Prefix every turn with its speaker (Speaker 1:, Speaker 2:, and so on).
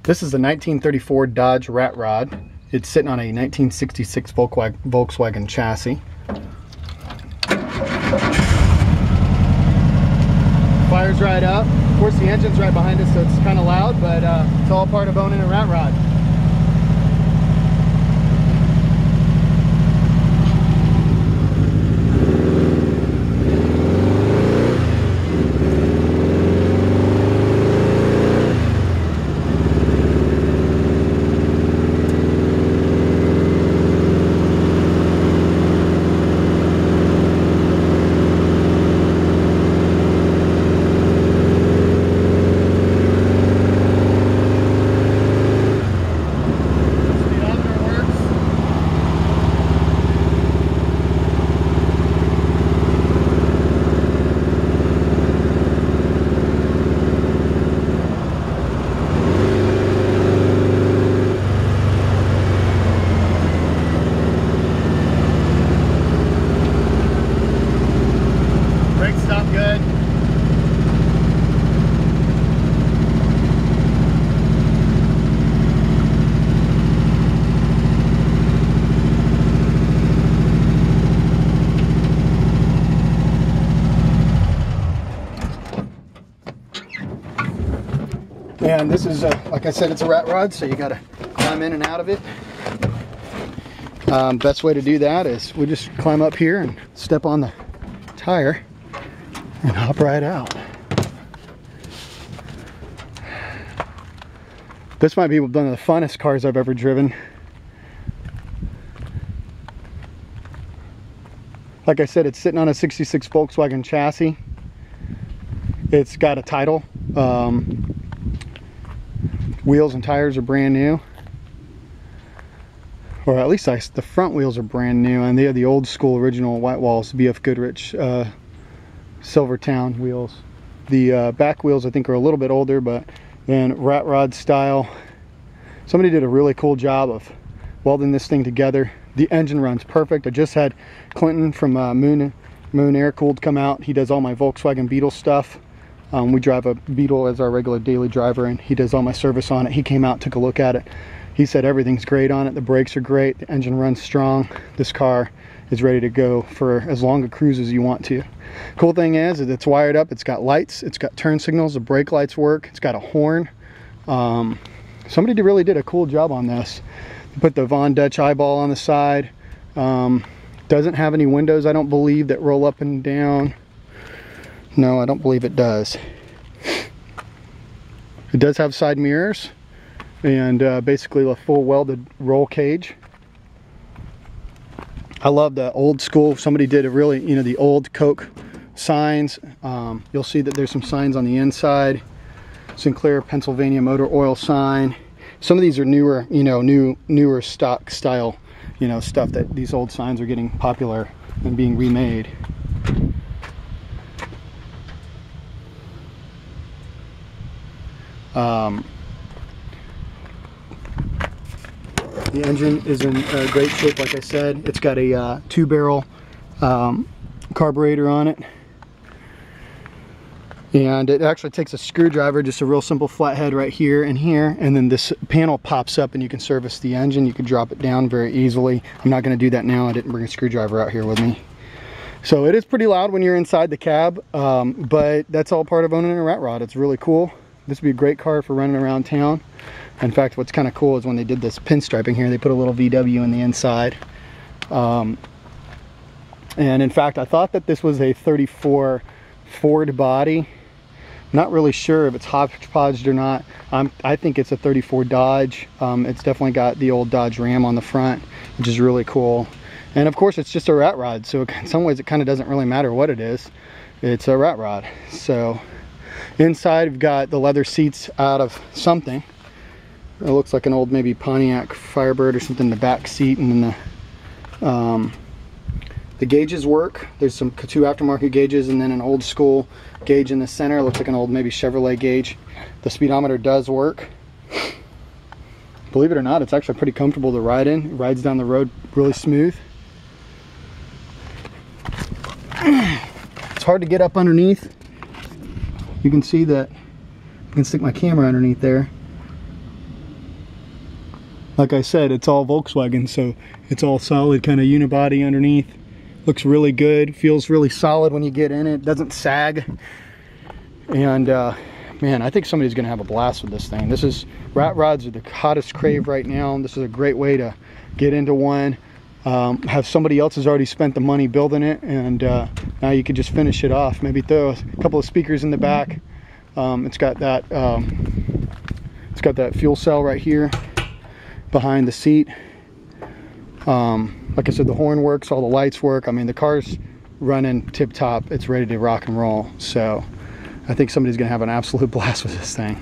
Speaker 1: This is a 1934 Dodge Rat Rod. It's sitting on a 1966 Volkswagen chassis. Fires right up. Of course, the engine's right behind us, so it's kind of loud, but it's all part of owning a Rat Rod. And this is, like I said, it's a Rat Rod, so you got to climb in and out of it. Best way to do that is we just climb up here and step on the tire and hop right out. This might be one of the funnest cars I've ever driven. Like I said, it's sitting on a 66 Volkswagen chassis. It's got a title. Wheels and tires are brand new, or at least the front wheels are brand new, and they have the old school original White Walls BF Goodrich Silvertown wheels. The back wheels I think are a little bit older, but then Rat Rod style. Somebody did a really cool job of welding this thing together. The engine runs perfect. I just had Clinton from Moon Air Cooled come out. He does all my Volkswagen Beetle stuff. We drive a Beetle as our regular daily driver, and he does all my service on it. He came out, took a look at it. He said everything's great on it. The brakes are great. The engine runs strong. This car is ready to go for as long a cruise as you want to. Cool thing is that it's wired up. It's got lights. It's got turn signals. The brake lights work. It's got a horn. Somebody really did a cool job on this. They put the Von Dutch eyeball on the side. Doesn't have any windows, I don't believe, that roll up and down. No, I don't believe it does. It does have side mirrors and basically a full welded roll cage. I love the old school. Somebody did a really, the old Coke signs. You'll see that there's some signs on the inside. Sinclair, Pennsylvania motor oil sign. Some of these are newer, newer stock style, stuff that these old signs are getting popular and being remade. The engine is in great shape, like I said. It's got a 2-barrel carburetor on it. And it actually takes a screwdriver, just a real simple flathead right here and here, and then this panel pops up and you can service the engine. You can drop it down very easily. I'm not going to do that now. I didn't bring a screwdriver out here with me. So it is pretty loud when you're inside the cab, but that's all part of owning a Rat Rod. It's really cool. This would be a great car for running around town. In fact, what's kind of cool is when they did this pinstriping here, they put a little VW in the inside. And in fact, I thought that this was a 34 Ford body. Not really sure if it's hodgepodged or not. I think it's a 34 Dodge. It's definitely got the old Dodge Ram on the front, which is really cool. And of course, it's just a Rat Rod, so in some ways it kind of doesn't really matter what it is. It's a Rat Rod. So inside we've got the leather seats out of something. It looks like an old maybe Pontiac Firebird or something in the back seat, and then the gauges work. There's some 2 aftermarket gauges and then an old school gauge in the center. It looks like an old maybe Chevrolet gauge. The speedometer does work. Believe it or not, it's actually pretty comfortable to ride in. It rides down the road really smooth. It's hard to get up underneath. You can see that I can stick my camera underneath there. Like I said, it's all Volkswagen, so it's all solid kind of unibody underneath. Looks really good, feels really solid when you get in it, doesn't sag. And man, I think somebody's gonna have a blast with this thing. Rat rods are the hottest crave right now. This is a great way to get into one. Have somebody else has already spent the money building it, and now you could just finish it off. Maybe throw a couple of speakers in the back. It's got that fuel cell right here behind the seat. Like I said, the horn works, all the lights work. I mean, the car's running tip top. It's ready to rock and roll. So I think somebody's gonna have an absolute blast with this thing.